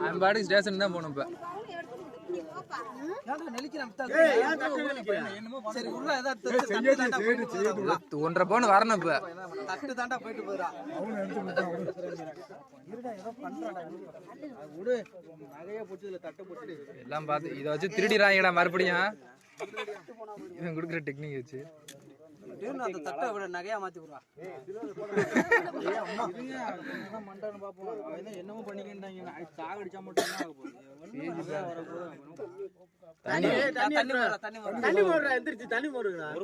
அவன் பாட்டுக்கு ஸ்டேஷன் தான் போகணும் இப்ப. ஒன்றரை பவுன் வரணும் இப்ப. எல்லாம் பார்த்து இதை வச்சு திருடிறாங்கடா மறுபடியும். இவன் கொடுக்குற டெக்னிக் வச்சு நகையா மாத்தி என்னமோ பண்ணிக்கிட்டாங்க. சாகடிச்சா மட்டும்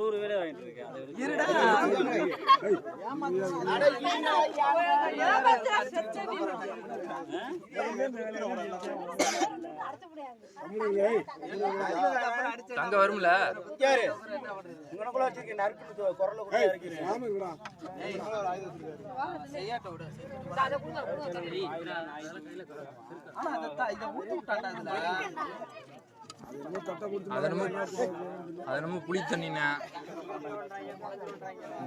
ஒரு வேலை வாங்கிட்டு இருக்கேன். தங்க வரும்ல அதனமோ புளி தண்ணினா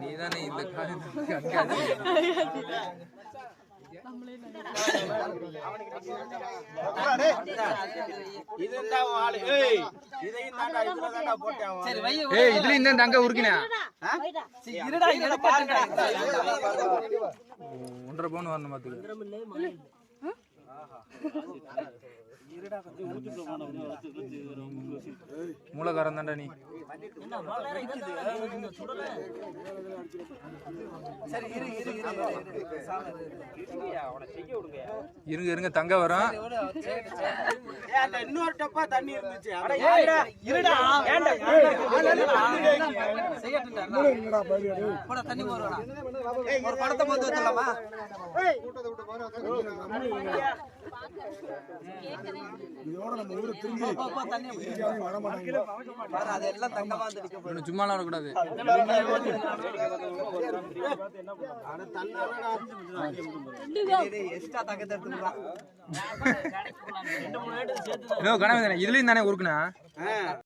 நீதானே இந்த இதுல இந்த தங்க உருக்கினா 1.5 பவுன் வரணும் பாத்துக்க. மூலகாரம் தான்டா நீ. இருங்க இருங்க தங்க வரும். இன்னொரு டப்பா தண்ணி இருந்துச்சு. சும்மா வரக்கூடாது. இதுலயும் தானே உருக்குனா